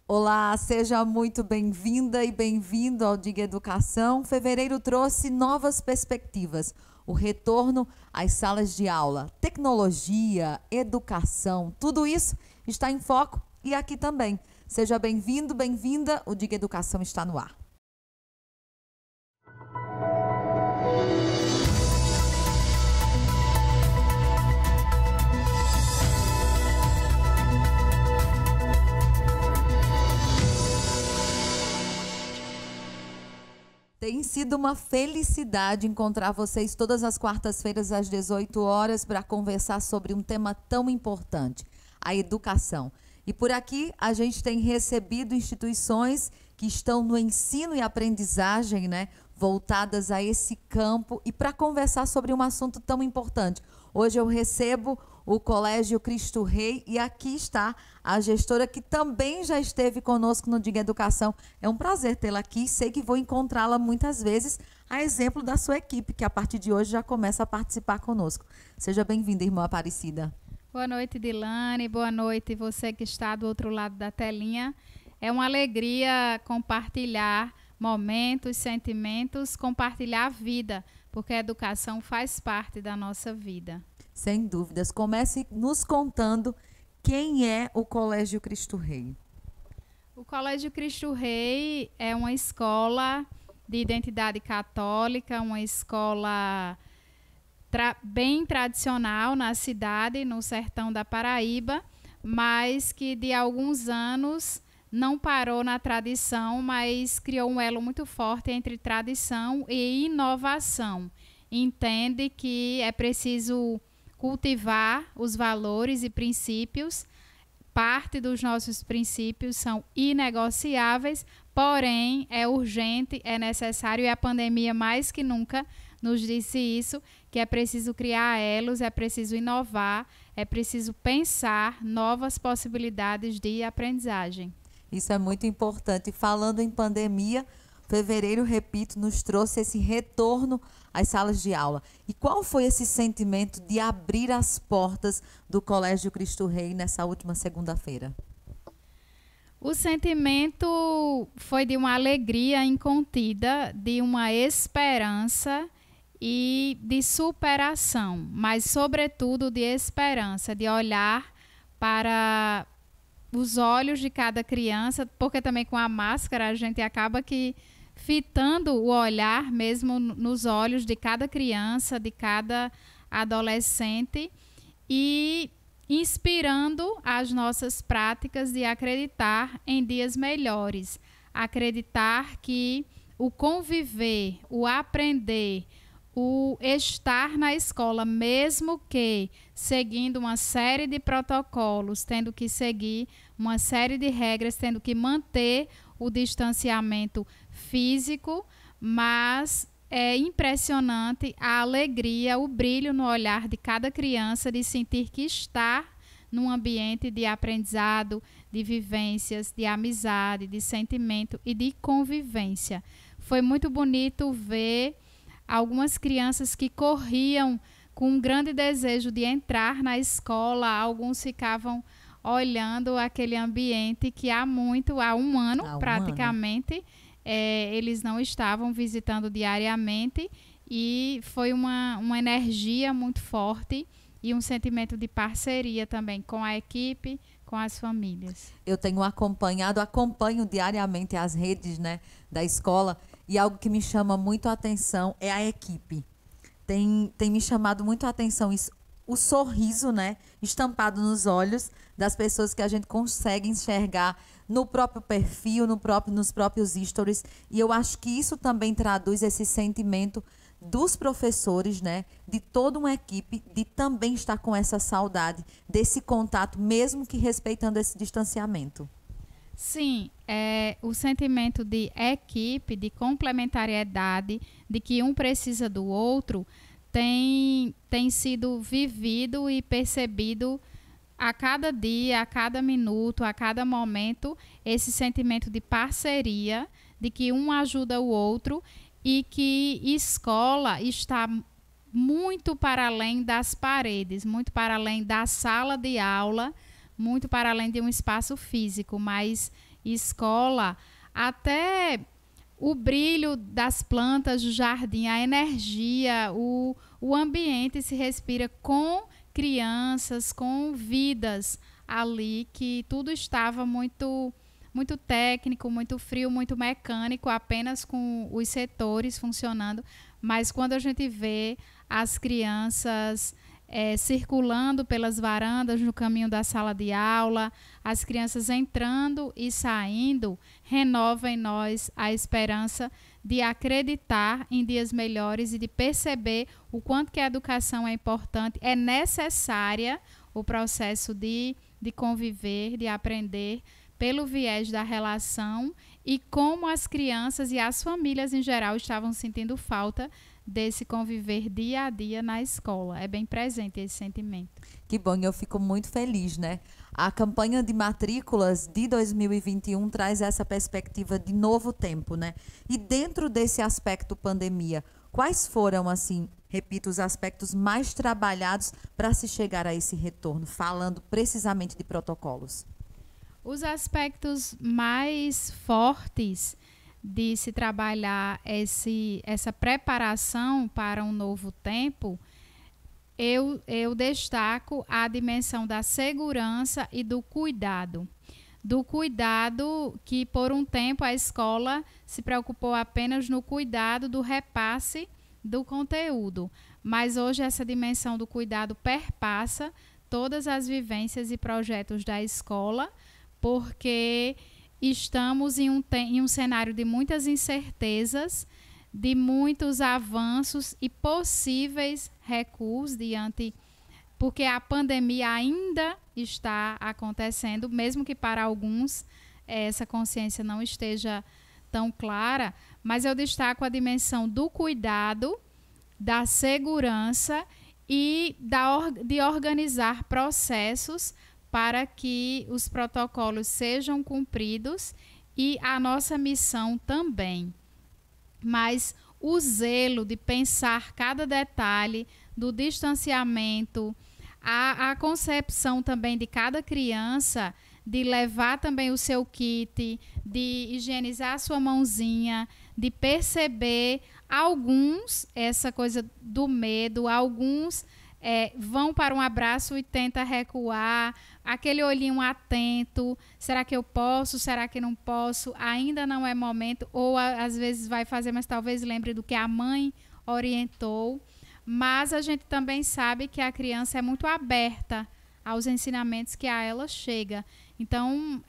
Olá, seja muito bem-vinda e bem-vindo ao Diga Educação. Fevereiro trouxe novas perspectivas, o retorno às salas de aula, tecnologia, educação, tudo isso está em foco e aqui também. Seja bem-vindo, bem-vinda, o Diga Educação está no ar. Tem sido uma felicidade encontrar vocês todas as quartas-feiras às 18 horas para conversar sobre um tema tão importante, a educação. E por aqui a gente tem recebido instituições que estão no ensino e aprendizagem, né, voltadas a esse campo e para conversar sobre um assunto tão importante. Hoje eu recebo o Colégio Cristo Rei e aqui está a gestora que também já esteve conosco no Diga Educação. É um prazer tê-la aqui, sei que vou encontrá-la muitas vezes, a exemplo da sua equipe, que a partir de hoje já começa a participar conosco. Seja bem-vinda, irmã Aparecida. Boa noite, Dilane. Boa noite, você que está do outro lado da telinha. É uma alegria compartilhar momentos, sentimentos, compartilhar a vida, porque a educação faz parte da nossa vida. Sem dúvidas. Comece nos contando quem é o Colégio Cristo Rei. O Colégio Cristo Rei é uma escola de identidade católica, uma escola bem tradicional na cidade, no sertão da Paraíba, mas que de alguns anos não parou na tradição, mas criou um elo muito forte entre tradição e inovação. Entende que é preciso cultivar os valores e princípios. Parte dos nossos princípios são inegociáveis, porém é urgente, é necessário, e a pandemia mais que nunca nos disse isso, que é preciso criar elos, é preciso inovar, é preciso pensar novas possibilidades de aprendizagem. Isso é muito importante. Falando em pandemia, fevereiro, repito, nos trouxe esse retorno às salas de aula. E qual foi esse sentimento de abrir as portas do Colégio Cristo Rei nessa última segunda-feira? O sentimento foi de uma alegria incontida, de uma esperança e de superação, mas sobretudo de esperança, de olhar para os olhos de cada criança, porque também com a máscara a gente acaba que fitando o olhar mesmo nos olhos de cada criança, de cada adolescente e inspirando as nossas práticas de acreditar em dias melhores, acreditar que o conviver, o aprender, o estar na escola, mesmo que seguindo uma série de protocolos, tendo que seguir uma série de regras, tendo que manter o distanciamento físico, mas é impressionante a alegria, o brilho no olhar de cada criança de sentir que está num ambiente de aprendizado, de vivências, de amizade, de sentimento e de convivência. Foi muito bonito ver algumas crianças que corriam com um grande desejo de entrar na escola, alguns ficavam olhando aquele ambiente que há um ano praticamente, eles não estavam visitando diariamente e foi uma energia muito forte e um sentimento de parceria também com a equipe, com as famílias. Eu tenho acompanho diariamente as redes, né, da escola e algo que me chama muito a atenção é a equipe. Tem me chamado muito a atenção isso, o sorriso, né, estampado nos olhos das pessoas que a gente consegue enxergar no próprio perfil, nos próprios stories. E eu acho que isso também traduz esse sentimento dos professores, né, de toda uma equipe, de também estar com essa saudade desse contato, mesmo que respeitando esse distanciamento. Sim, o sentimento de equipe, de complementariedade, de que um precisa do outro, tem sido vivido e percebido a cada dia, a cada minuto, a cada momento, esse sentimento de parceria, de que um ajuda o outro e que escola está muito para além das paredes, muito para além da sala de aula, muito para além de um espaço físico, mas escola, até o brilho das plantas do jardim, a energia, o ambiente se respira com crianças, com vidas ali, que tudo estava muito técnico, muito frio, muito mecânico, apenas com os setores funcionando. Mas quando a gente vê as crianças circulando pelas varandas no caminho da sala de aula, as crianças entrando e saindo, renova em nós a esperança de acreditar em dias melhores e de perceber o quanto que a educação é importante, é necessária o processo de conviver, de aprender pelo viés da relação, e como as crianças e as famílias em geral estavam sentindo falta desse conviver dia a dia na escola. É bem presente esse sentimento. Que bom, eu fico muito feliz, né? A campanha de matrículas de 2021 traz essa perspectiva de novo tempo, né? E dentro desse aspecto pandemia, quais foram, assim, repito, os aspectos mais trabalhados para se chegar a esse retorno, falando precisamente de protocolos? Os aspectos mais fortes de se trabalhar essa preparação para um novo tempo, eu destaco a dimensão da segurança e do cuidado. Do cuidado que, por um tempo, a escola se preocupou apenas no cuidado do repasse do conteúdo. Mas hoje essa dimensão do cuidado perpassa todas as vivências e projetos da escola, porque estamos em um cenário de muitas incertezas, de muitos avanços e possíveis recuos porque a pandemia ainda está acontecendo, mesmo que para alguns essa consciência não esteja tão clara, mas eu destaco a dimensão do cuidado, da segurança e de organizar processos para que os protocolos sejam cumpridos, e a nossa missão também. Mas o zelo de pensar cada detalhe do distanciamento, a concepção também de cada criança, de levar também o seu kit, de higienizar a sua mãozinha, de perceber essa coisa do medo, alguns vão para um abraço e tenta recuar, aquele olhinho atento, será que eu posso, será que não posso, ainda não é momento, ou às vezes vai fazer, mas talvez lembre do que a mãe orientou. Mas a gente também sabe que a criança é muito aberta aos ensinamentos que a ela chega. Então,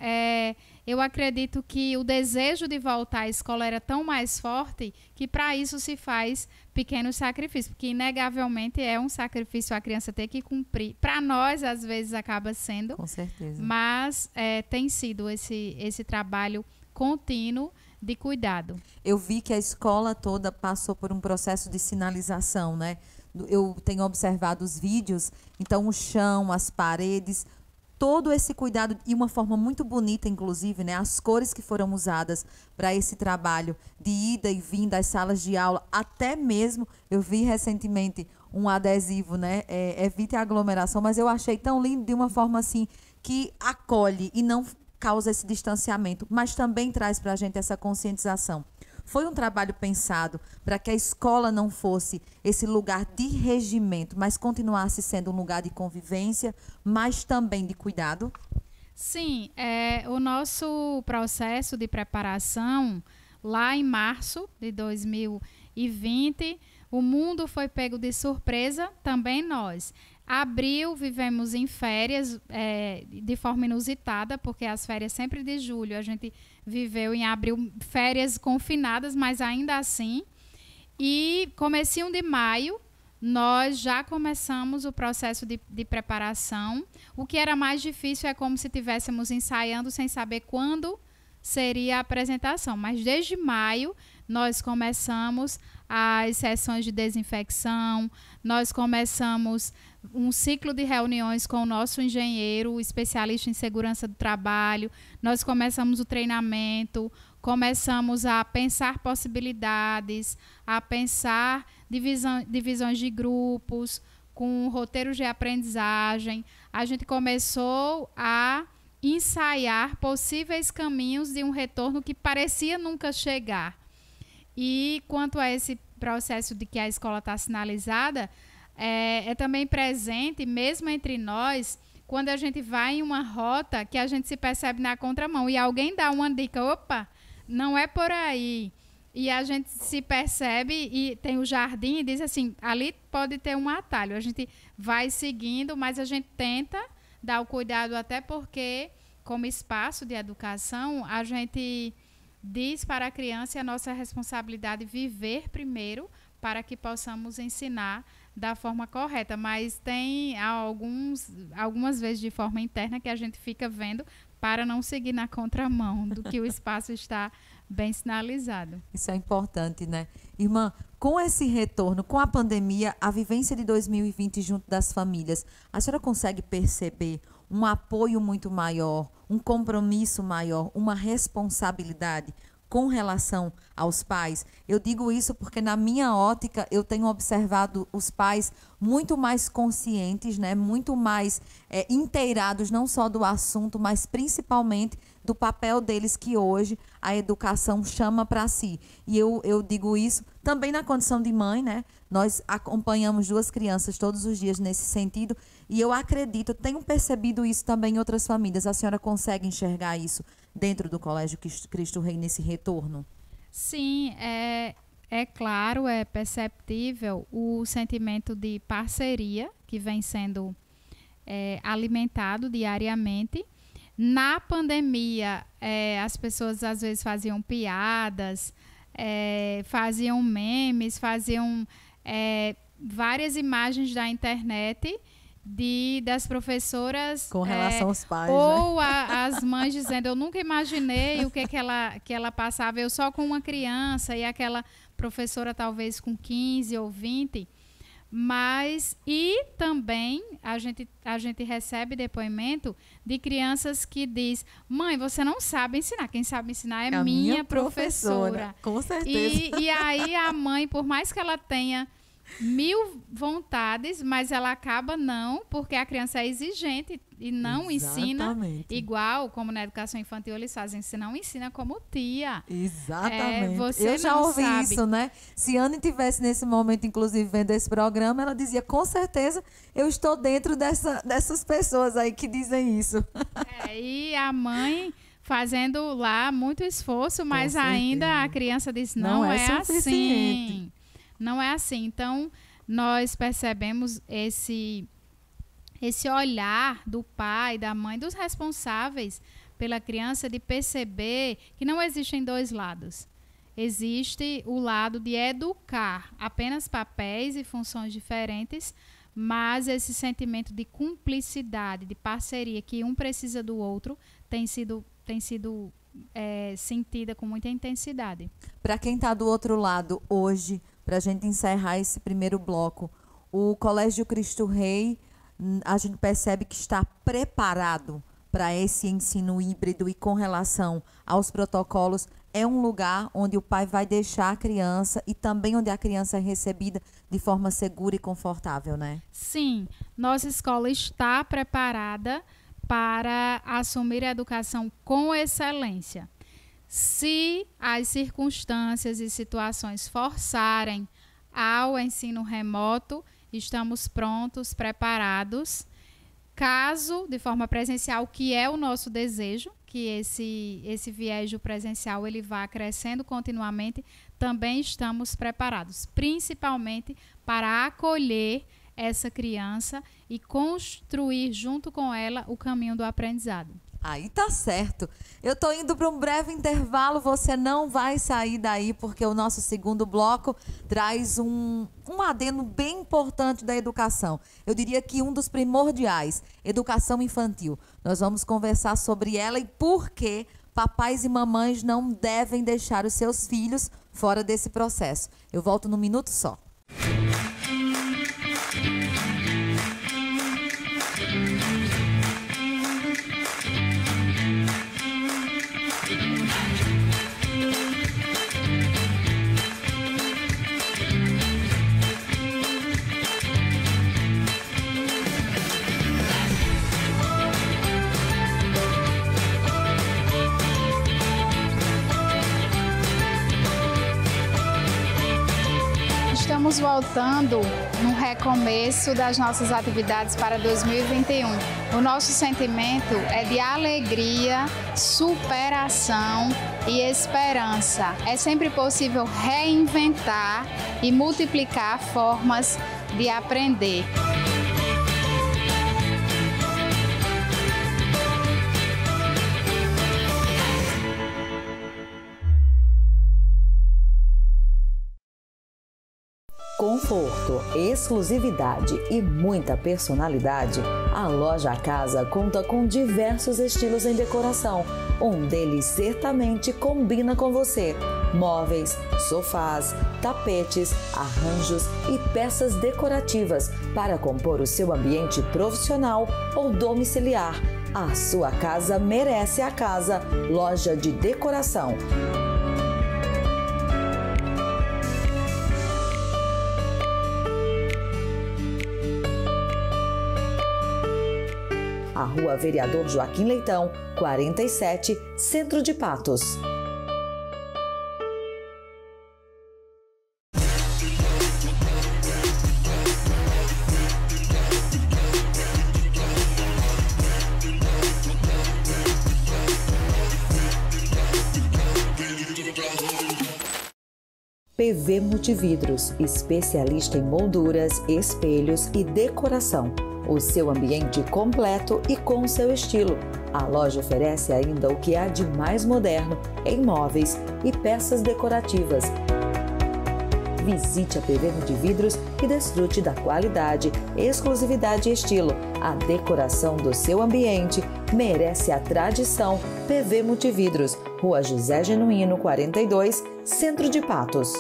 eu acredito que o desejo de voltar à escola era tão mais forte que para isso se faz pequenos sacrifícios, porque inegavelmente é um sacrifício a criança ter que cumprir. Para nós, às vezes, acaba sendo. Com certeza. Mas tem sido esse trabalho contínuo de cuidado. Eu vi que a escola toda passou por um processo de sinalização, né? Eu tenho observado os vídeos, então o chão, as paredes, todo esse cuidado, e uma forma muito bonita, inclusive, né? As cores que foram usadas para esse trabalho de ida e vinda às salas de aula, até mesmo, eu vi recentemente um adesivo, né? Evite a aglomeração, mas eu achei tão lindo, de uma forma assim, que acolhe e não causa esse distanciamento, mas também traz para a gente essa conscientização. Foi um trabalho pensado para que a escola não fosse esse lugar de regimento, mas continuasse sendo um lugar de convivência, mas também de cuidado? Sim, o nosso processo de preparação, lá em março de 2020, o mundo foi pego de surpresa, também nós. Abril, vivemos em férias de forma inusitada, porque as férias sempre de julho, a gente viveu em abril férias confinadas, mas ainda assim. E comecinho de maio, nós já começamos o processo de preparação. O que era mais difícil é como se estivéssemos ensaiando sem saber quando seria a apresentação. Mas desde maio, nós começamos as sessões de desinfecção, nós começamos um ciclo de reuniões com o nosso engenheiro, especialista em segurança do trabalho, nós começamos o treinamento, começamos a pensar possibilidades, a pensar divisões de grupos, com roteiros de aprendizagem. A gente começou a ensaiar possíveis caminhos de um retorno que parecia nunca chegar. E quanto a esse processo de que a escola está sinalizada, é também presente, mesmo entre nós, quando a gente vai em uma rota que a gente se percebe na contramão e alguém dá uma dica, opa, não é por aí. E a gente se percebe e tem o jardim e diz assim, ali pode ter um atalho. A gente vai seguindo, mas a gente tenta dar o cuidado, até porque, como espaço de educação, a gente diz para a criança, e a nossa responsabilidade viver primeiro para que possamos ensinar da forma correta. Mas tem algumas vezes de forma interna que a gente fica vendo para não seguir na contramão do que o espaço está bem sinalizado. Isso é importante, né? Irmã, com esse retorno, com a pandemia, a vivência de 2020 junto das famílias, a senhora consegue perceber um apoio muito maior, um compromisso maior, uma responsabilidade com relação aos pais? Eu digo isso porque, na minha ótica, eu tenho observado os pais muito mais conscientes, né? Muito mais inteirados, não só do assunto, mas principalmente do papel deles, que hoje a educação chama para si. E eu digo isso também na condição de mãe, né? Nós acompanhamos 2 crianças todos os dias nesse sentido, e eu acredito, tenho percebido isso também em outras famílias. A senhora consegue enxergar isso dentro do Colégio Cristo Rei nesse retorno? Sim, é claro, é perceptível o sentimento de parceria que vem sendo alimentado diariamente. Na pandemia, as pessoas às vezes faziam piadas, faziam memes, faziam várias imagens da internet das professoras com relação aos pais, ou né? As mães dizendo, eu nunca imaginei o que ela passava, eu só com uma criança, e aquela professora talvez com 15 ou 20. Mas, e também a gente recebe depoimento de crianças que diz, mãe, você não sabe ensinar, quem sabe ensinar é a minha professora. Com certeza. E aí a mãe, por mais que ela tenha 1000 vontades, mas ela acaba não, porque a criança é exigente e não ensina igual, como na educação infantil eles fazem, se não ensina como tia. Exatamente. Eu já ouvi isso, né? Se Anne tivesse nesse momento, inclusive, vendo esse programa, ela dizia, com certeza, eu estou dentro dessas pessoas aí que dizem isso. E a mãe fazendo lá muito esforço, mas ainda a criança diz, não é assim. Não é assim. Então, nós percebemos esse olhar do pai, da mãe, dos responsáveis pela criança, de perceber que não existem 2 lados. Existe o lado de educar, apenas papéis e funções diferentes, mas esse sentimento de cumplicidade, de parceria, que um precisa do outro, tem sido sentida com muita intensidade. Para quem está do outro lado hoje, para a gente encerrar esse primeiro bloco, o Colégio Cristo Rei, a gente percebe que está preparado para esse ensino híbrido, e com relação aos protocolos, é um lugar onde o pai vai deixar a criança e também onde a criança é recebida de forma segura e confortável, né? Sim, nossa escola está preparada para assumir a educação com excelência. Se as circunstâncias e situações forçarem ao ensino remoto, estamos prontos, preparados. Caso, de forma presencial, que é o nosso desejo, que esse viés do presencial ele vá crescendo continuamente, também estamos preparados, principalmente para acolher essa criança e construir junto com ela o caminho do aprendizado. Aí tá certo. Eu tô indo para um breve intervalo, você não vai sair daí, porque o nosso segundo bloco traz um adendo bem importante da educação. Eu diria que um dos primordiais, educação infantil. Nós vamos conversar sobre ela e por que papais e mamães não devem deixar os seus filhos fora desse processo. Eu volto num minuto só. estamos voltando no recomeço das nossas atividades para 2021. O nosso sentimento é de alegria, superação e esperança. É sempre possível reinventar e multiplicar formas de aprender. Conforto, exclusividade e muita personalidade, a Loja Casa conta com diversos estilos em decoração. Um deles certamente combina com você. Móveis, sofás, tapetes, arranjos e peças decorativas para compor o seu ambiente profissional ou domiciliar. A sua casa merece a casa. Loja de Decoração. A Rua Vereador Joaquim Leitão, 47, Centro de Patos. PV Multividros, especialista em molduras, espelhos e decoração. O seu ambiente completo e com o seu estilo. A loja oferece ainda o que há de mais moderno em móveis e peças decorativas. Visite a PV Multividros e desfrute da qualidade, exclusividade e estilo. A decoração do seu ambiente merece a tradição. PV Multividros, Rua José Genuíno, 42, Centro de Patos.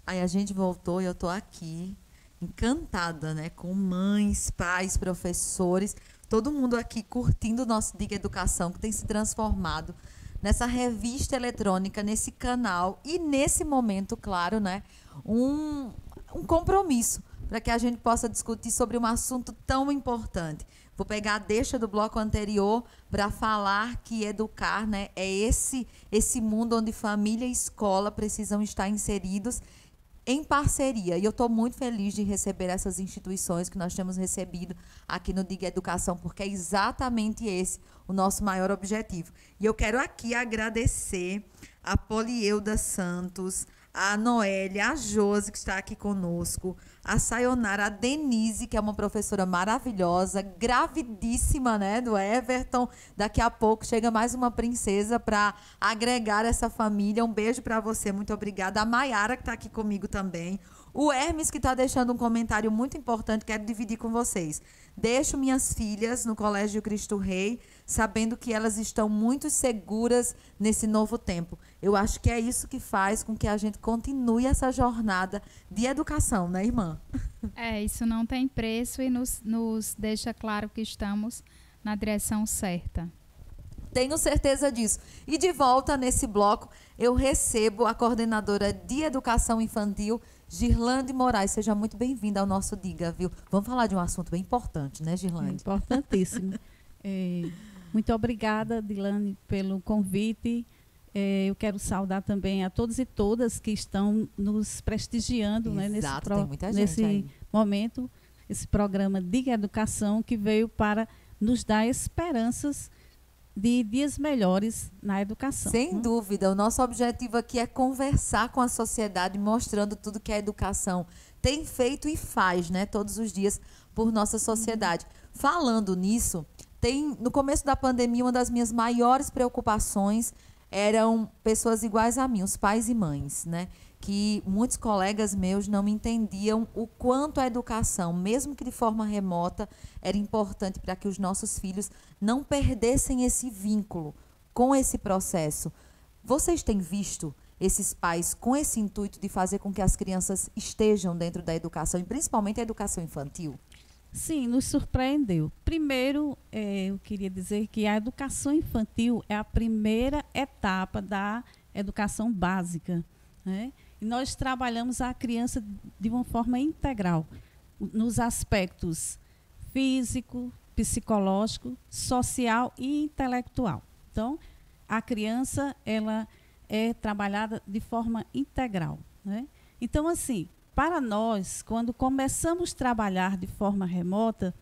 Aí a gente voltou e eu tô aqui encantada, né? Com mães, pais, professores, todo mundo aqui curtindo o nosso Diga Educação, que tem se transformado nessa revista eletrônica, nesse canal e nesse momento, claro, né? Um compromisso para que a gente possa discutir sobre um assunto tão importante. Vou pegar a deixa do bloco anterior para falar que educar, né, é esse mundo onde família e escola precisam estar inseridos em parceria. E eu estou muito feliz de receber essas instituições que nós temos recebido aqui no Diga Educação, porque é exatamente esse o nosso maior objetivo. E eu quero aqui agradecer a Polieuda Santos, a Noélia, a Josi, que está aqui conosco, a Sayonara, a Denise, que é uma professora maravilhosa, gravidíssima, né, do Everton. Daqui a pouco chega mais uma princesa para agregar essa família. Um beijo para você, muito obrigada. A Maiara, que está aqui comigo também. O Hermes, que está deixando um comentário muito importante, quero dividir com vocês. Deixo minhas filhas no Colégio Cristo Rei, sabendo que elas estão muito seguras nesse novo tempo. Eu acho que é isso que faz com que a gente continue essa jornada de educação, né, irmã? Isso não tem preço e nos deixa claro que estamos na direção certa. Tenho certeza disso. E de volta nesse bloco, eu recebo a coordenadora de Educação Infantil, Girlande Moraes. Seja muito bem-vinda ao nosso Diga, viu? Vamos falar de um assunto bem importante, né, Girlande? Importantíssimo. Muito obrigada, Dilane, pelo convite. Eu quero saudar também a todos e todas que estão nos prestigiando, exato, né, tem muita gente aí. momento, esse programa Diga Educação, que veio para nos dar esperanças de dias melhores na educação. Sem dúvida. O nosso objetivo aqui é conversar com a sociedade, mostrando tudo que a educação tem feito e faz, né, todos os dias por nossa sociedade. Falando nisso, no começo da pandemia, uma das minhas maiores preocupações eram pessoas iguais a mim, os pais e mães, né? Que muitos colegas meus não entendiam o quanto a educação, mesmo que de forma remota, era importante para que os nossos filhos não perdessem esse vínculo com esse processo. Vocês têm visto esses pais com esse intuito de fazer com que as crianças estejam dentro da educação, e principalmente a educação infantil? Sim, nos surpreendeu. Primeiro, eu queria dizer que a educação infantil é a primeira etapa da educação básica, né? E nós trabalhamos a criança de uma forma integral, nos aspectos físico, psicológico, social e intelectual. Então, a criança, ela é trabalhada de forma integral, né? Então, assim, para nós, quando começamos a trabalhar de forma remota,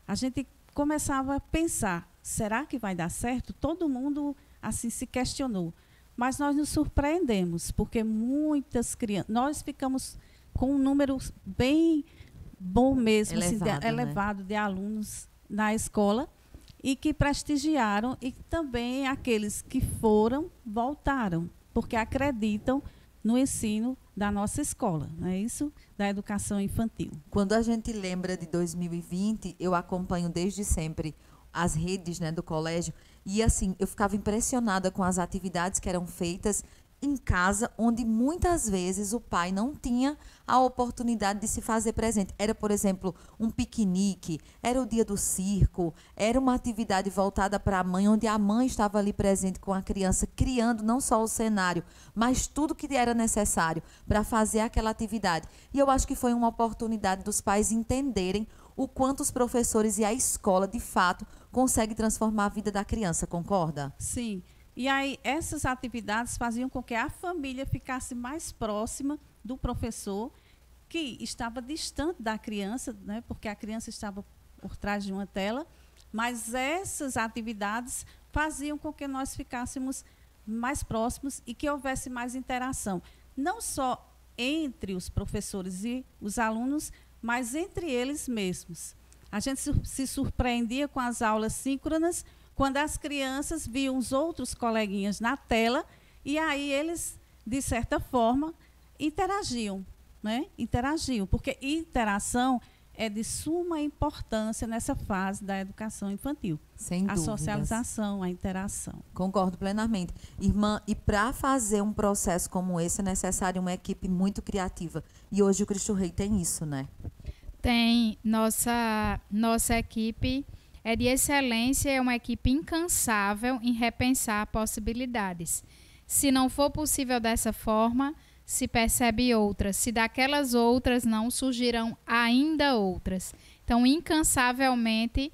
a gente começava a pensar, será que vai dar certo? Todo mundo assim se questionou. Mas nós nos surpreendemos, porque muitas crianças, nós ficamos com um número bem bom mesmo, elevado, de alunos na escola, e que prestigiaram, e também aqueles que foram, voltaram, porque acreditam no ensino da nossa escola, não é isso? Da educação infantil. Quando a gente lembra de 2020, eu acompanho desde sempre as redes, né, do colégio, e assim, eu ficava impressionada com as atividades que eram feitas em casa, onde muitas vezes o pai não tinha a oportunidade de se fazer presente. Era, por exemplo, um piquenique, era o dia do circo, era uma atividade voltada para a mãe, onde a mãe estava ali presente com a criança, criando não só o cenário, mas tudo que era necessário para fazer aquela atividade. E eu acho que foi uma oportunidade dos pais entenderem o quanto os professores e a escola, de fato, conseguem transformar a vida da criança, concorda? Sim. E aí, essas atividades faziam com que a família ficasse mais próxima do professor, que estava distante da criança, né, porque a criança estava por trás de uma tela, mas essas atividades faziam com que nós ficássemos mais próximos e que houvesse mais interação, não só entre os professores e os alunos, mas entre eles mesmos. A gente se surpreendia com as aulas síncronas, quando as crianças viam os outros coleguinhas na tela, e aí eles, de certa forma, interagiam, né? Interagiam, porque interação é de suma importância nessa fase da educação infantil. Sem dúvidas. A socialização, a interação. Concordo plenamente. Irmã, e para fazer um processo como esse é necessário uma equipe muito criativa. E hoje o Cristo Rei tem isso, né? Tem. Nossa equipe é de excelência, é uma equipe incansável em repensar possibilidades. Se não for possível dessa forma, se percebe outras. Se daquelas outras não, surgirão ainda outras. Então, incansavelmente,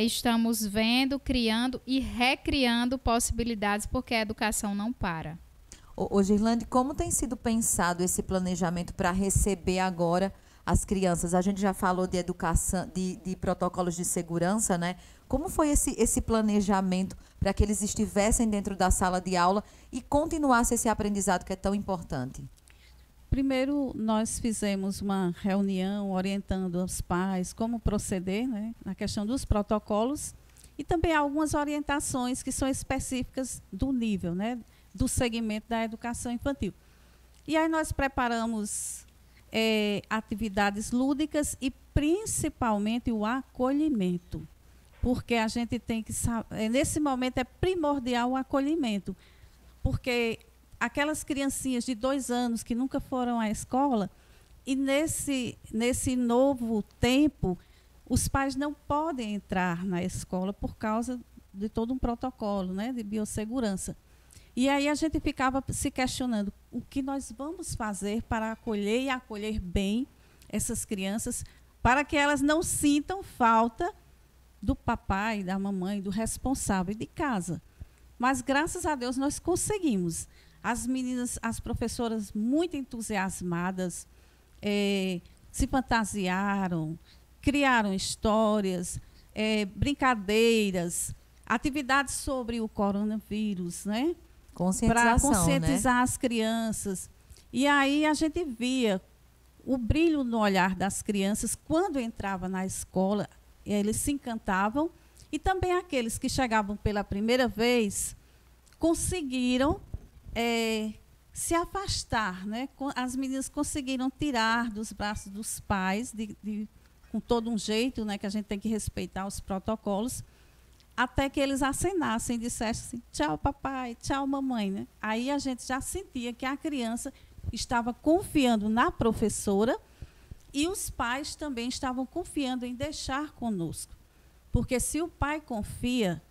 estamos vendo, criando e recriando possibilidades, porque a educação não para. Ô, Girlande, como tem sido pensado esse planejamento para receber agora as crianças? A gente já falou de educação, de protocolos de segurança, né? Como foi esse planejamento para que eles estivessem dentro da sala de aula e continuasse esse aprendizado que é tão importante? Primeiro, nós fizemos uma reunião orientando os pais como proceder, né, na questão dos protocolos, e também algumas orientações que são específicas do nível, né, do segmento da educação infantil. E aí nós preparamos atividades lúdicas e principalmente o acolhimento, porque a gente tem que saber, nesse momento é primordial o acolhimento, porque aquelas criancinhas de 2 anos que nunca foram à escola, e nesse novo tempo, os pais não podem entrar na escola por causa de todo um protocolo, né, de biossegurança. E aí a gente ficava se questionando o que nós vamos fazer para acolher e acolher bem essas crianças, para que elas não sintam falta do papai, da mamãe, do responsável de casa. Mas, graças a Deus, nós conseguimos. As meninas, as professoras muito entusiasmadas, se fantasiaram, criaram histórias, brincadeiras, atividades sobre o coronavírus, né? Para conscientizar, né, as crianças. E aí a gente via o brilho no olhar das crianças quando entrava na escola, eles se encantavam, e também aqueles que chegavam pela primeira vez conseguiram se afastar, né? As meninas conseguiram tirar dos braços dos pais, com todo um jeito, né, que a gente tem que respeitar os protocolos, até que eles acenassem, dissessem assim, tchau papai, tchau mamãe, né? Aí a gente já sentia que a criança estava confiando na professora e os pais também estavam confiando em deixar conosco. Porque se o pai confia,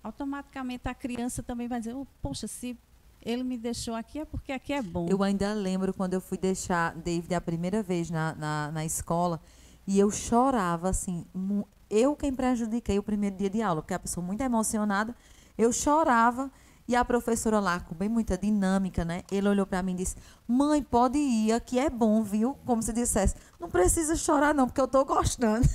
automaticamente a criança também vai dizer, oh, poxa, se ele me deixou aqui é porque aqui é bom. Eu ainda lembro quando eu fui deixar David a primeira vez na escola e eu chorava, assim, eu quem prejudiquei o primeiro dia de aula, porque a pessoa muito emocionada, eu chorava e a professora lá, com bem muita dinâmica, né? Ele olhou para mim e disse, mãe, pode ir, aqui é bom, viu? Como se dissesse, não precisa chorar não, porque eu estou gostando.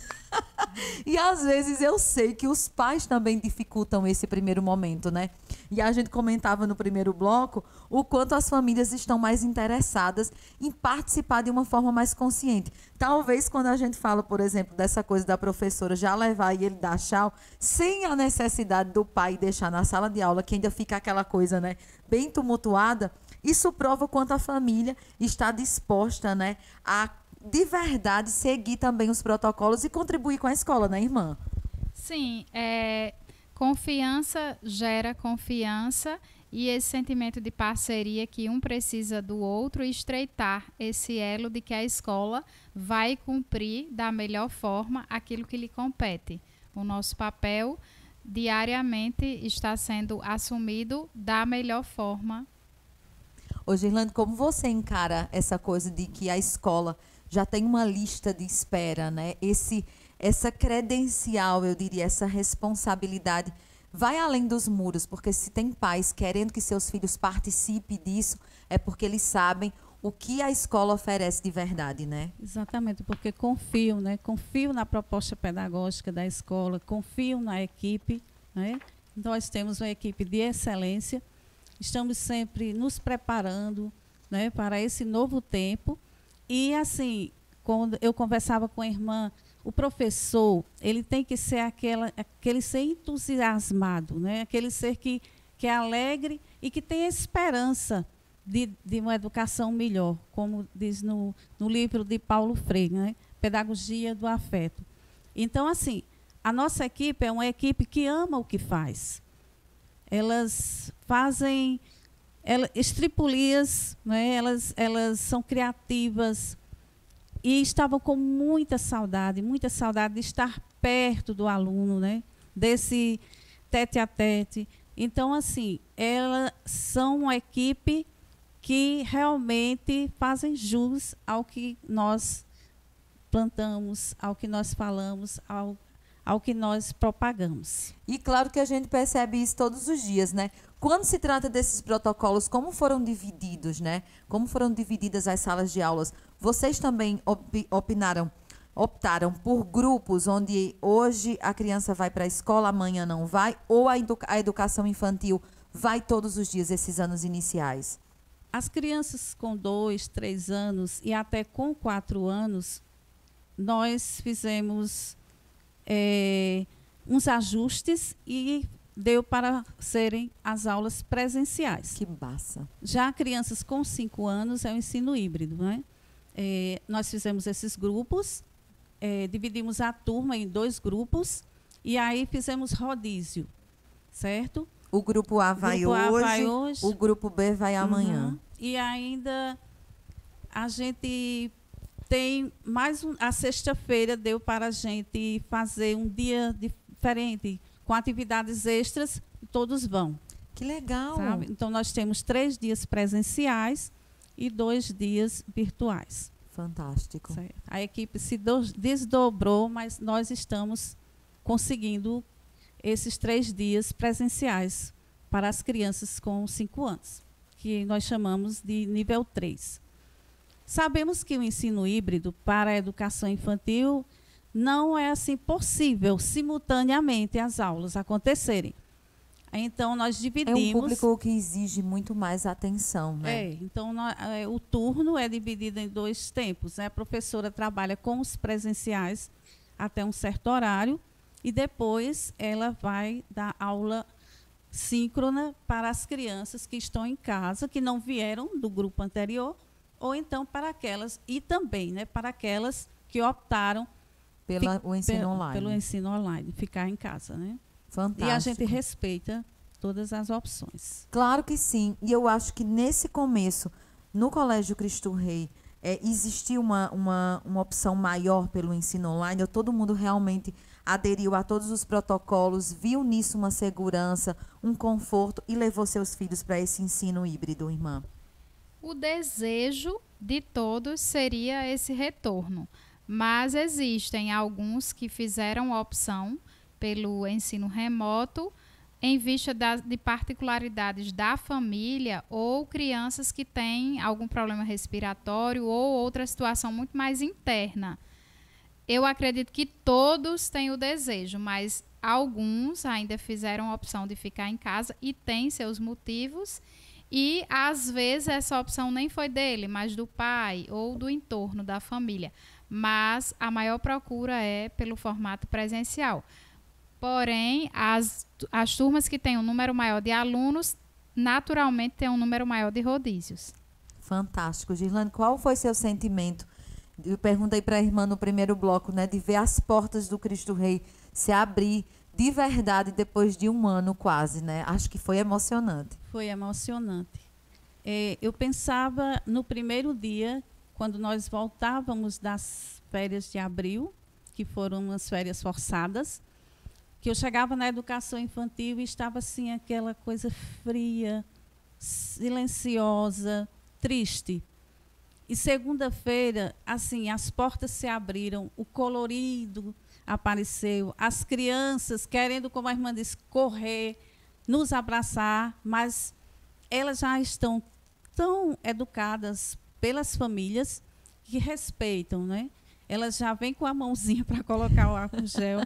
E às vezes eu sei que os pais também dificultam esse primeiro momento, né? E a gente comentava no primeiro bloco o quanto as famílias estão mais interessadas em participar de uma forma mais consciente. Talvez quando a gente fala, por exemplo, dessa coisa da professora já levar e ele dar tchau, sem a necessidade do pai deixar na sala de aula, que ainda fica aquela coisa, né, bem tumultuada, isso prova o quanto a família está disposta, né, a de verdade seguir também os protocolos e contribuir com a escola, né, irmã? Sim, confiança gera confiança e esse sentimento de parceria que um precisa do outro, estreitar esse elo de que a escola vai cumprir da melhor forma aquilo que lhe compete. O nosso papel diariamente está sendo assumido da melhor forma. Ô, Girlande, como você encara essa coisa de que a escola já tem uma lista de espera, né? Essa credencial, eu diria, essa responsabilidade vai além dos muros, porque se tem pais querendo que seus filhos participem disso, é porque eles sabem o que a escola oferece de verdade, né? Exatamente, porque confio, né? Confio na proposta pedagógica da escola, confio na equipe, né? Nós temos uma equipe de excelência, estamos sempre nos preparando, né, para esse novo tempo. E, assim, quando eu conversava com a irmã, o professor, ele tem que ser aquele ser entusiasmado, né? Aquele ser que é alegre e que tem esperança de uma educação melhor, como diz no livro de Paulo Freire, né? Pedagogia do Afeto. Então, assim, a nossa equipe é uma equipe que ama o que faz. Elas fazem estripulias, né? Elas são criativas e estavam com muita saudade de estar perto do aluno, né? Desse tete a tete. Então, assim, elas são uma equipe que realmente fazem jus ao que nós plantamos, ao que nós falamos, ao que nós propagamos. E claro que a gente percebe isso todos os dias, né? Quando se trata desses protocolos, como foram divididos, né? Como foram divididas as salas de aulas? Vocês também optaram por grupos onde hoje a criança vai para a escola, amanhã não vai? Ou a educação infantil vai todos os dias, esses anos iniciais? As crianças com 2, 3 anos e até com 4 anos, nós fizemos uns ajustes e deu para serem as aulas presenciais. Que massa. Já crianças com 5 anos é o ensino híbrido, né? Nós fizemos esses grupos, dividimos a turma em 2 grupos e aí fizemos rodízio, certo? O grupo A vai hoje, o grupo B vai amanhã. E ainda a gente tem mais a sexta-feira deu para a gente fazer um dia diferente, com atividades extras, todos vão. Que legal! Sabe? Então, nós temos 3 dias presenciais e 2 dias virtuais. Fantástico. Certo. A equipe se desdobrou, mas nós estamos conseguindo esses 3 dias presenciais para as crianças com 5 anos, que nós chamamos de nível 3. Sabemos que o ensino híbrido para a educação infantil não é assim possível simultaneamente as aulas acontecerem. Então, nós dividimos... É um público que exige muito mais atenção, né? Então, o turno é dividido em 2 tempos, né? A professora trabalha com os presenciais até um certo horário e depois ela vai dar aula síncrona para as crianças que estão em casa, que não vieram do grupo anterior, ou então para aquelas, e também, né, para aquelas que optaram pelo ensino online. Pelo ensino online, ficar em casa, né? Fantástico. E a gente respeita todas as opções. Claro que sim. E eu acho que nesse começo, no Colégio Cristo Rei, existia uma opção maior pelo ensino online, ou todo mundo realmente aderiu a todos os protocolos, viu nisso uma segurança, um conforto e levou seus filhos para esse ensino híbrido, irmã? O desejo de todos seria esse retorno, mas existem alguns que fizeram a opção pelo ensino remoto em vista de particularidades da família ou crianças que têm algum problema respiratório ou outra situação muito mais interna. Eu acredito que todos têm o desejo, mas alguns ainda fizeram a opção de ficar em casa e têm seus motivos. E, às vezes, essa opção nem foi dele, mas do pai ou do entorno da família. Mas a maior procura é pelo formato presencial. Porém, as turmas que têm um número maior de alunos, naturalmente, têm um número maior de rodízios. Fantástico. Girlane, qual foi seu sentimento? Eu perguntei para a irmã no primeiro bloco, né, de ver as portas do Cristo Rei se abrir de verdade depois de um ano quase, né? Acho que foi emocionante. Foi emocionante. Eu pensava no primeiro dia, quando nós voltávamos das férias de abril, que foram umas férias forçadas, que eu chegava na educação infantil e estava assim aquela coisa fria, silenciosa, triste. E segunda-feira, assim, as portas se abriram, o colorido apareceu, as crianças querendo, como a irmã disse, correr, nos abraçar, mas elas já estão tão educadas pelas famílias que respeitam, né? Elas já vêm com a mãozinha para colocar o álcool gel.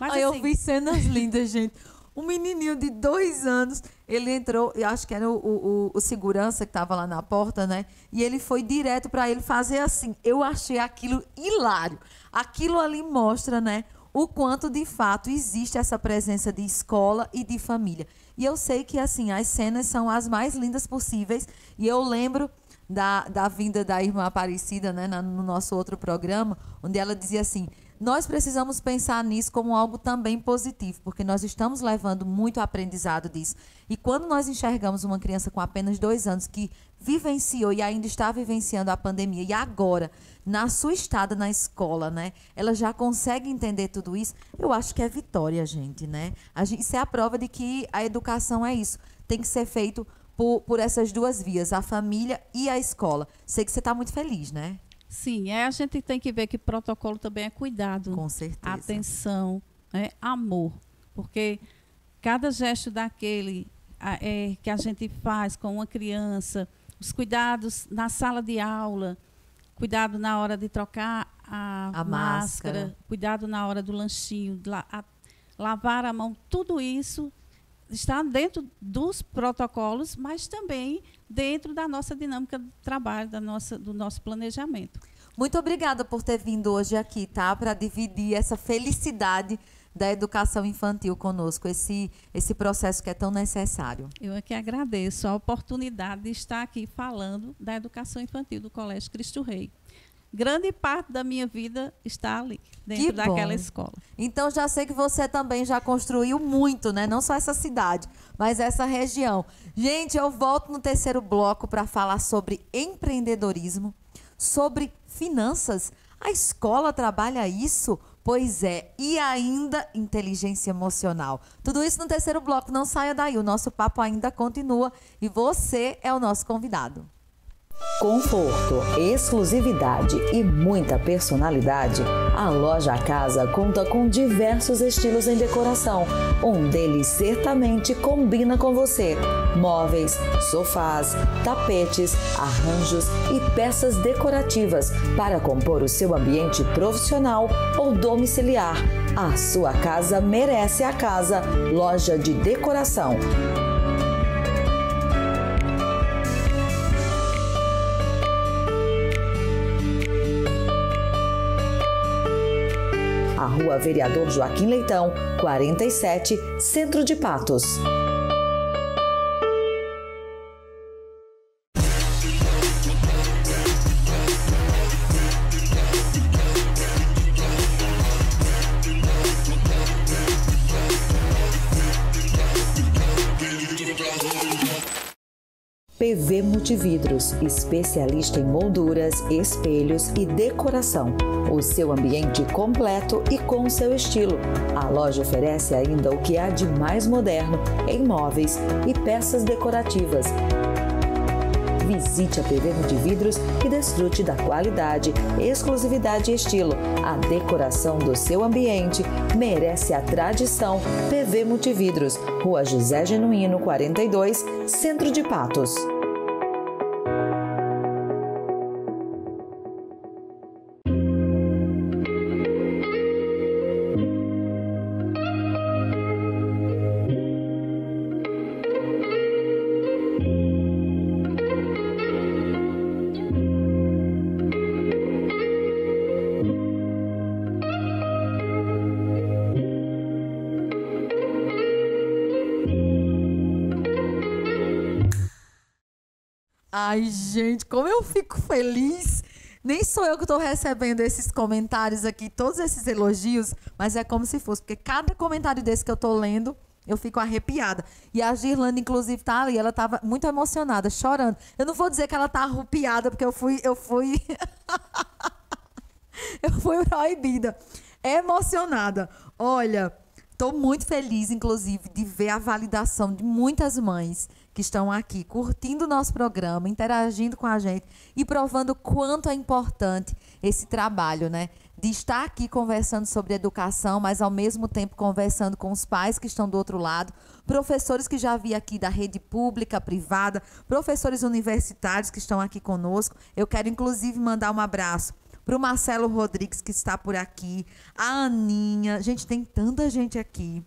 Mas, eu vi cenas lindas, gente. Um menininho de 2 anos, ele entrou, eu acho que era o segurança que estava lá na porta, né? E ele foi direto para ele fazer assim. Eu achei aquilo hilário. Aquilo ali mostra, né, o quanto de fato existe essa presença de escola e de família. E eu sei que assim as cenas são as mais lindas possíveis. E eu lembro da vinda da irmã Aparecida, né, no nosso outro programa, onde ela dizia assim: nós precisamos pensar nisso como algo também positivo, porque nós estamos levando muito aprendizado disso. E quando nós enxergamos uma criança com apenas 2 anos que vivenciou e ainda está vivenciando a pandemia, e agora, na sua estada na escola, né, ela já consegue entender tudo isso, eu acho que é vitória, gente, né? Isso é a prova de que a educação é isso. Tem que ser feito por essas duas vias, a família e a escola. Sei que você está muito feliz, né? Sim, a gente tem que ver que protocolo também é cuidado. Com certeza. Atenção, amor. Porque cada gesto daquele que a gente faz com uma criança, os cuidados na sala de aula, cuidado na hora de trocar a máscara, cuidado na hora do lanchinho, lavar a mão, tudo isso está dentro dos protocolos, mas também dentro da nossa dinâmica de trabalho, do nosso planejamento. Muito obrigada por ter vindo hoje aqui, tá? Para dividir essa felicidade da educação infantil conosco, esse processo que é tão necessário. Eu é que agradeço a oportunidade de estar aqui falando da educação infantil do Colégio Cristo Rei. Grande parte da minha vida está ali, dentro daquela escola. Então, já sei que você também já construiu muito, né? Não só essa cidade, mas essa região. Gente, eu volto no terceiro bloco para falar sobre empreendedorismo, sobre finanças. A escola trabalha isso? Pois é, e ainda inteligência emocional. Tudo isso no terceiro bloco. Não saia daí, o nosso papo ainda continua e você é o nosso convidado. Conforto, exclusividade e muita personalidade, a Loja Casa conta com diversos estilos em decoração. Um deles certamente combina com você. Móveis, sofás, tapetes, arranjos e peças decorativas para compor o seu ambiente profissional ou domiciliar. A sua casa merece a casa. Loja de decoração. A Rua Vereador Joaquim Leitão, 47, Centro de Patos. Multividros, especialista em molduras, espelhos e decoração. O seu ambiente completo e com o seu estilo. A loja oferece ainda o que há de mais moderno em móveis e peças decorativas. Visite a PV Multividros e desfrute da qualidade, exclusividade e estilo. A decoração do seu ambiente merece a tradição. PV Multividros, Rua José Genuíno, 42, Centro de Patos. Ai, gente, como eu fico feliz. Nem sou eu que estou recebendo esses comentários aqui, todos esses elogios, mas é como se fosse, porque cada comentário desse que eu estou lendo, eu fico arrepiada. E a Girlanda, inclusive, está ali, ela estava muito emocionada, chorando. Eu não vou dizer que ela está arrupiada, porque eu fui eu fui proibida. Emocionada. Olha, estou muito feliz, inclusive, de ver a validação de muitas mães que estão aqui curtindo o nosso programa, interagindo com a gente e provando quanto é importante esse trabalho, né? De estar aqui conversando sobre educação, mas ao mesmo tempo conversando com os pais que estão do outro lado, professores que já vi aqui da rede pública, privada, professores universitários que estão aqui conosco. Eu quero, inclusive, mandar um abraço para o Marcelo Rodrigues, que está por aqui, a Aninha, gente, tem tanta gente aqui.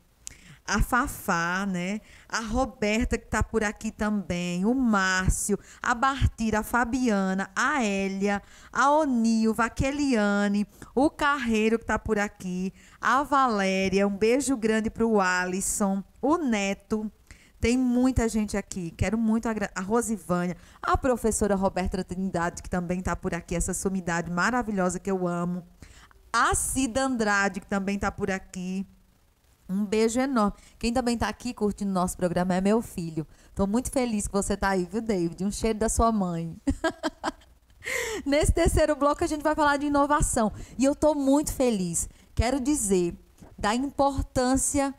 A Fafá, né? A Roberta, que está por aqui também, o Márcio, a Bartira, a Fabiana, a Hélia, a Onilva, a Keliane, o Carreiro, que está por aqui, a Valéria, um beijo grande para o Alisson, o Neto. Tem muita gente aqui, quero muito a Rosivânia, a professora Roberta Trindade, que também está por aqui, essa sumidade maravilhosa que eu amo, a Cida Andrade, que também está por aqui. Um beijo enorme. Quem também está aqui curtindo o nosso programa é meu filho. Estou muito feliz que você está aí, viu, David? Um cheiro da sua mãe. Nesse terceiro bloco a gente vai falar de inovação. E eu estou muito feliz. Quero dizer da importância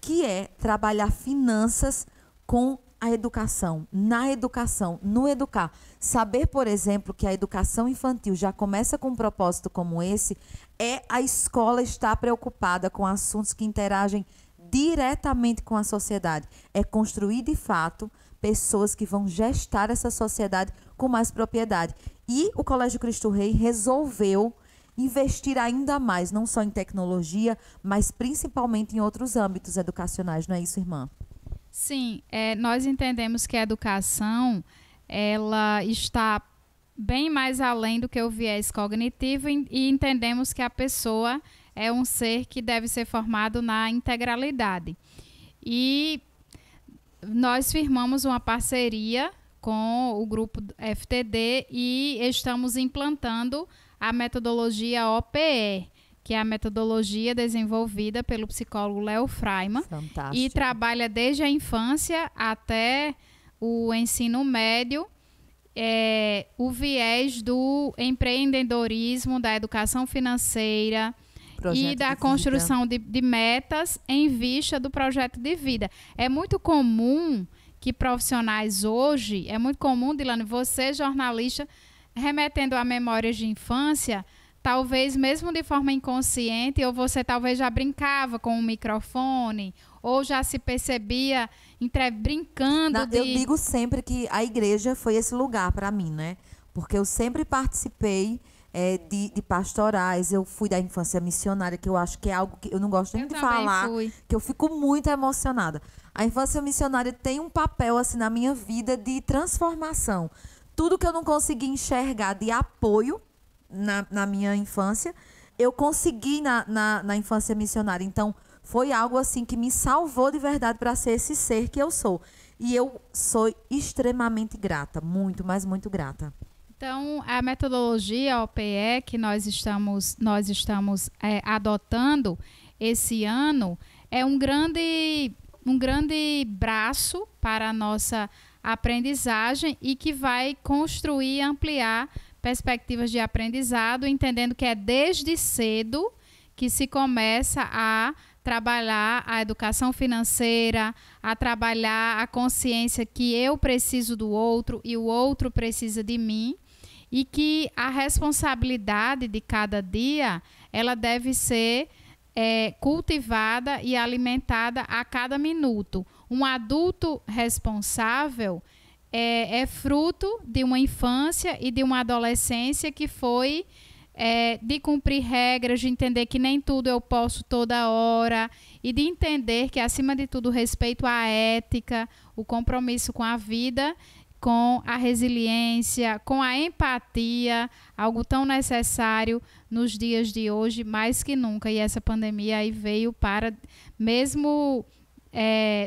que é trabalhar finanças com a educação, na educação, no educar. Saber, por exemplo, que a educação infantil já começa com um propósito como esse, é a escola estar preocupada com assuntos que interagem diretamente com a sociedade. É construir, de fato, pessoas que vão gestar essa sociedade com mais propriedade. E o Colégio Cristo Rei resolveu investir ainda mais, não só em tecnologia, mas principalmente em outros âmbitos educacionais. Não é isso, irmã? Sim, nós entendemos que a educação ela está bem mais além do que o viés cognitivo e entendemos que a pessoa é um ser que deve ser formado na integralidade. E nós firmamos uma parceria com o grupo FTD e estamos implantando a metodologia OPE, que é a metodologia desenvolvida pelo psicólogo Léo Freiman. Fantástico. E trabalha desde a infância até o ensino médio, o viés do empreendedorismo, da educação financeira e da construção de metas em vista do projeto de vida. É muito comum que profissionais hoje, Dilane, você jornalista, remetendo a memórias de infância, talvez mesmo de forma inconsciente, ou você talvez já brincava com o microfone, ou já se percebia brincando. Eu digo sempre que a igreja foi esse lugar para mim, né? Porque eu sempre participei de pastorais, eu fui da infância missionária, que eu acho que é algo que eu não gosto nem de falar, que eu fico muito emocionada. A infância missionária tem um papel assim na minha vida de transformação. Tudo que eu não consegui enxergar de apoio na minha infância, eu consegui na infância missionária. Então, foi algo assim que me salvou de verdade para ser esse ser que eu sou. E eu sou extremamente grata, muito, mas muito grata. Então, a metodologia OPE que nós estamos adotando esse ano é um grande braço para a nossa aprendizagem e que vai construir e ampliar perspectivas de aprendizado, entendendo que é desde cedo que se começa a trabalhar a educação financeira, a trabalhar a consciência que eu preciso do outro e o outro precisa de mim, e que a responsabilidade de cada dia ela deve ser cultivada e alimentada a cada minuto. Um adulto responsável é fruto de uma infância e de uma adolescência que foi de cumprir regras, de entender que nem tudo eu posso toda hora e de entender que, acima de tudo, o respeito à ética, o compromisso com a vida, com a resiliência, com a empatia, algo tão necessário nos dias de hoje, mais que nunca. E essa pandemia aí veio para mesmo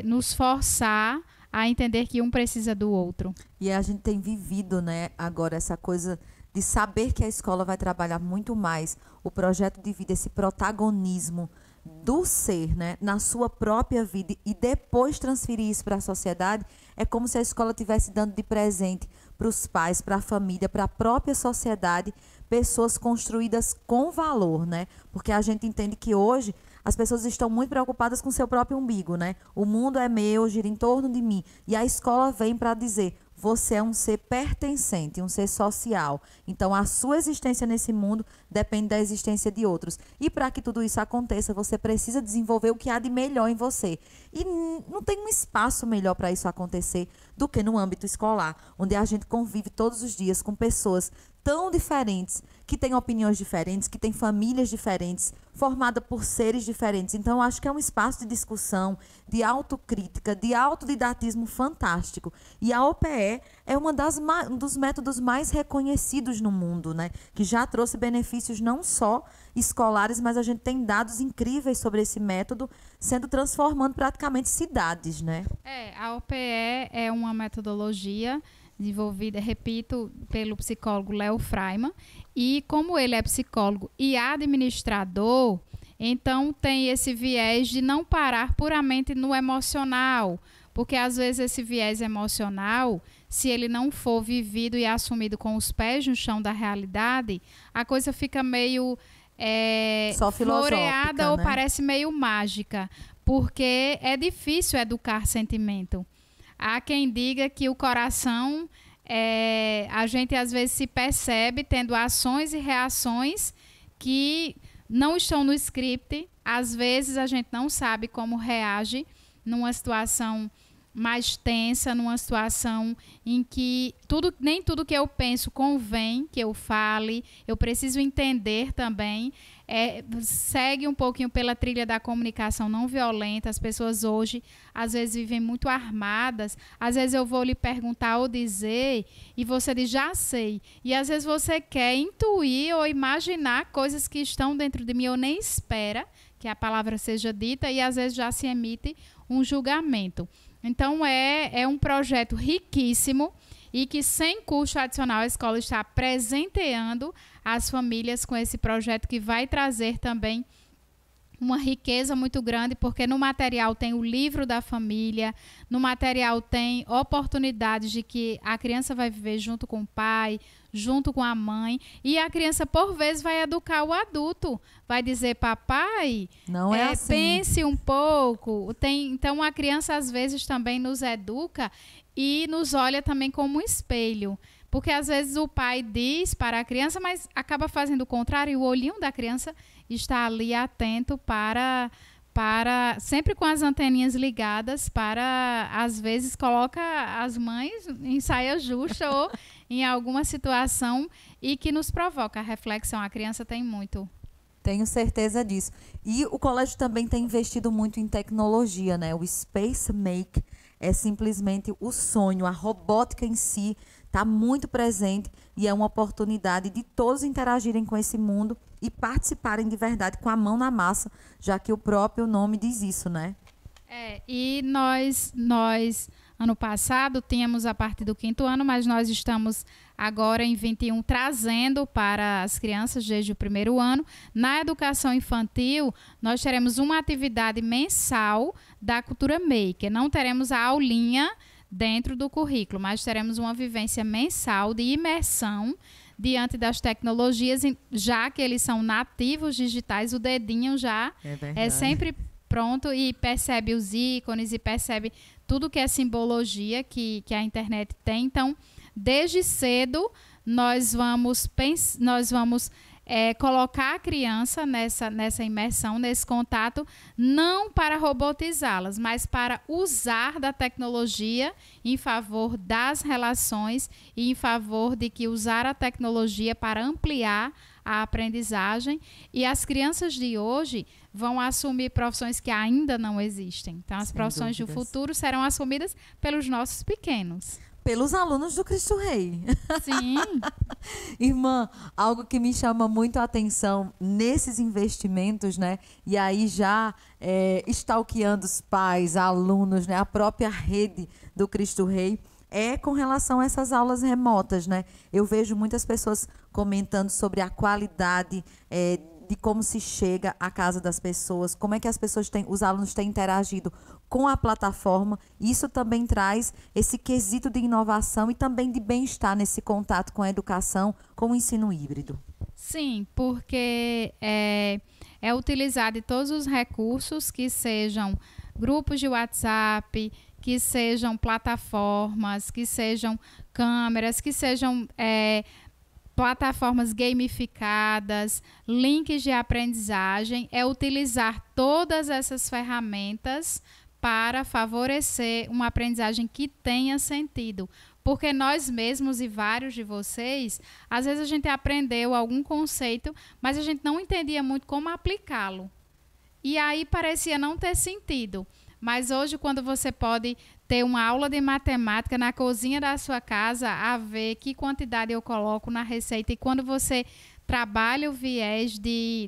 nos forçar a entender que um precisa do outro. E a gente tem vivido, né, agora essa coisa de saber que a escola vai trabalhar muito mais o projeto de vida, esse protagonismo do ser, né, na sua própria vida e depois transferir isso para a sociedade. É como se a escola estivesse dando de presente para os pais, para a família, para a própria sociedade, pessoas construídas com valor, né? Porque a gente entende que hoje as pessoas estão muito preocupadas com seu próprio umbigo, né? O mundo é meu, gira em torno de mim. E a escola vem para dizer: você é um ser pertencente, um ser social. Então, a sua existência nesse mundo depende da existência de outros. E para que tudo isso aconteça, você precisa desenvolver o que há de melhor em você. E não tem um espaço melhor para isso acontecer do que no âmbito escolar, onde a gente convive todos os dias com pessoas tão diferentes, que têm opiniões diferentes, que têm famílias diferentes, formada por seres diferentes. Então, eu acho que é um espaço de discussão, de autocrítica, de autodidatismo fantástico. E a OPE é um dos métodos mais reconhecidos no mundo, né? Que já trouxe benefícios não só escolares, mas a gente tem dados incríveis sobre esse método, sendo transformando praticamente cidades, né? A OPE é uma metodologia desenvolvida, repito, pelo psicólogo Léo Freiman, e como ele é psicólogo e administrador, então tem esse viés de não parar puramente no emocional, porque às vezes esse viés emocional, se ele não for vivido e assumido com os pés no chão da realidade, a coisa fica meio só floreada, né? Ou parece meio mágica, porque é difícil educar sentimento. Há quem diga que o coração, a gente às vezes se percebe tendo ações e reações que não estão no script. Às vezes a gente não sabe como reage numa situação mais tensa, numa situação em que nem tudo que eu penso convém que eu fale, eu preciso entender também. Segue um pouquinho pela trilha da comunicação não violenta. As pessoas hoje, às vezes, vivem muito armadas. Às vezes eu vou lhe perguntar ou dizer e você diz, já sei. E às vezes você quer intuir ou imaginar coisas que estão dentro de mim ou nem espera que a palavra seja dita e às vezes já se emite um julgamento. Então, é um projeto riquíssimo e que, sem custo adicional, a escola está presenteando as famílias com esse projeto que vai trazer também uma riqueza muito grande, porque no material tem o livro da família, no material tem oportunidades de que a criança vai viver junto com o pai, junto com a mãe, e a criança, por vezes, vai educar o adulto, vai dizer, papai, não é assim. Pense um pouco. Então, a criança, às vezes, também nos educa e nos olha também como um espelho. Porque, às vezes, o pai diz para a criança, mas acaba fazendo o contrário, e o olhinho da criança está ali atento para sempre com as anteninhas ligadas, para, às vezes, coloca as mães em saia justa ou em alguma situação e que nos provoca a reflexão. A criança tem muito. Tenho certeza disso. E o colégio também tem investido muito em tecnologia, né? O Space Make é simplesmente o sonho, a robótica em si está muito presente e é uma oportunidade de todos interagirem com esse mundo e participarem de verdade com a mão na massa, já que o próprio nome diz isso, né? E nós ano passado tínhamos a partir do 5º ano, mas nós estamos agora em 21 trazendo para as crianças desde o 1º ano. Na educação infantil, nós teremos uma atividade mensal da cultura maker. Não teremos a aulinha dentro do currículo, mas teremos uma vivência mensal de imersão diante das tecnologias, já que eles são nativos digitais, o dedinho já é sempre pronto e percebe os ícones e percebe tudo que é simbologia que a internet tem. Então, desde cedo, nós vamos colocar a criança nessa imersão, nesse contato, não para robotizá-las, mas para usar da tecnologia em favor das relações e em favor de que usar a tecnologia para ampliar a aprendizagem. E as crianças de hoje vão assumir profissões que ainda não existem. Então, as profissões do futuro serão assumidas pelos nossos pequenos. Pelos alunos do Cristo Rei. Sim. Irmã, algo que me chama muito a atenção nesses investimentos, né? E aí já stalkeando os pais, alunos, né? A própria rede do Cristo Rei, é com relação a essas aulas remotas, né? Eu vejo muitas pessoas comentando sobre a qualidade de como se chega à casa das pessoas, como é que os alunos têm interagido com a plataforma. Isso também traz esse quesito de inovação e também de bem-estar nesse contato com a educação, com o ensino híbrido. Sim, porque é utilizado todos os recursos, que sejam grupos de WhatsApp, que sejam plataformas, que sejam câmeras, que sejam plataformas gamificadas, links de aprendizagem, é utilizar todas essas ferramentas para favorecer uma aprendizagem que tenha sentido. Porque nós mesmos e vários de vocês, às vezes a gente aprendeu algum conceito, mas a gente não entendia muito como aplicá-lo. E aí parecia não ter sentido. Mas hoje, quando você pode ter uma aula de matemática na cozinha da sua casa, a ver que quantidade eu coloco na receita, e quando você trabalha o viés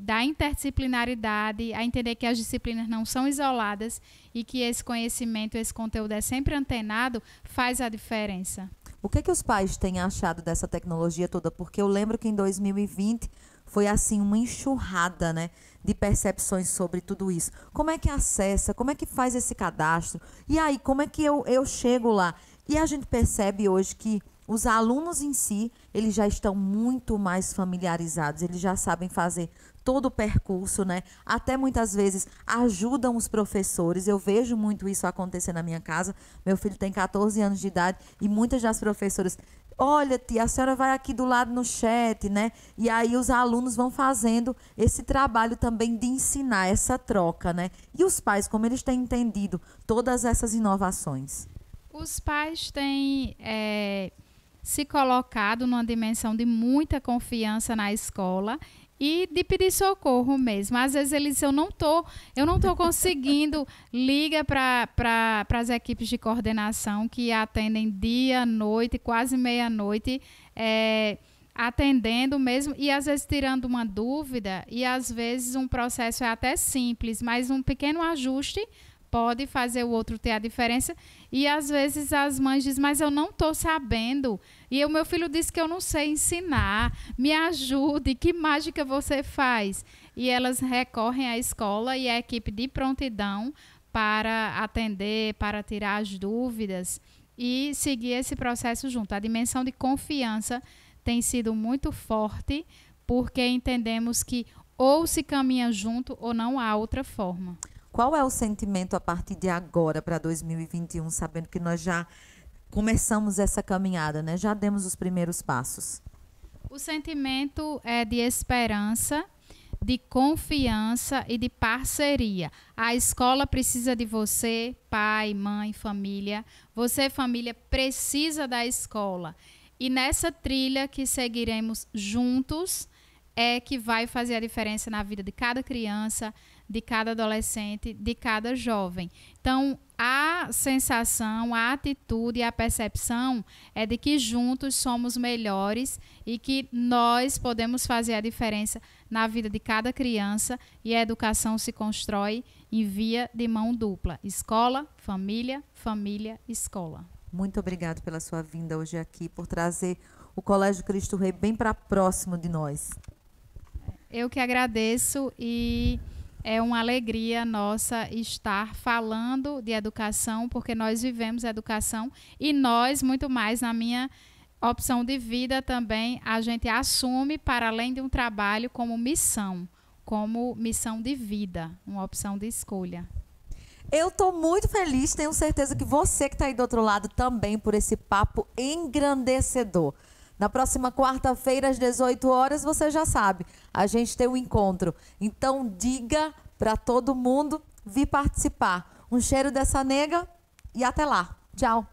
da interdisciplinaridade, a entender que as disciplinas não são isoladas e que esse conhecimento, esse conteúdo é sempre antenado, faz a diferença. O que os pais têm achado dessa tecnologia toda? Porque eu lembro que em 2020 foi assim uma enxurrada, né, de percepções sobre tudo isso. Como é que acessa? Como é que faz esse cadastro? E aí, como é que eu chego lá? E a gente percebe hoje que os alunos em si, eles já estão muito mais familiarizados, eles já sabem fazer todo o percurso, né? Até muitas vezes ajudam os professores. Eu vejo muito isso acontecer na minha casa. Meu filho tem 14 anos de idade e muitas das professoras: olha, tia, a senhora vai aqui do lado no chat, né? E aí os alunos vão fazendo esse trabalho também de ensinar, essa troca, né? E os pais, como eles têm entendido todas essas inovações? Os pais têm se colocado numa dimensão de muita confiança na escola e de pedir socorro mesmo. Às vezes eles dizem: eu não tô conseguindo, liga para as equipes de coordenação que atendem dia, noite, quase meia-noite, atendendo mesmo, e às vezes tirando uma dúvida, e às vezes um processo é até simples, mas um pequeno ajuste pode fazer o outro ter a diferença. E às vezes as mães dizem: mas eu não estou sabendo, e o meu filho disse que eu não sei ensinar, me ajude, que mágica você faz? E elas recorrem à escola e à equipe de prontidão para atender, para tirar as dúvidas e seguir esse processo junto. A dimensão de confiança tem sido muito forte, porque entendemos que ou se caminha junto ou não há outra forma. Qual é o sentimento a partir de agora para 2021, sabendo que nós já começamos essa caminhada, né? Já demos os primeiros passos? O sentimento é de esperança, de confiança e de parceria. A escola precisa de você, pai, mãe, família. Você, família, precisa da escola. E nessa trilha que seguiremos juntos é que vai fazer a diferença na vida de cada criança, de cada adolescente, de cada jovem. Então, a sensação, a atitude e a percepção é de que juntos somos melhores e que nós podemos fazer a diferença na vida de cada criança, e a educação se constrói em via de mão dupla: escola, família, família, escola. Muito obrigada pela sua vinda hoje aqui, por trazer o Colégio Cristo Rei bem para próximo de nós. Eu que agradeço, e É uma alegria nossa estar falando de educação, porque nós vivemos educação e nós, muito mais na minha opção de vida também, a gente assume, para além de um trabalho, como missão de vida, uma opção de escolha. Eu estou muito feliz, tenho certeza que você que está aí do outro lado também, por esse papo engrandecedor. Na próxima quarta-feira, às 18 horas, você já sabe, a gente tem um encontro. Então, diga para todo mundo vir participar. Um cheiro dessa nega e até lá. Tchau.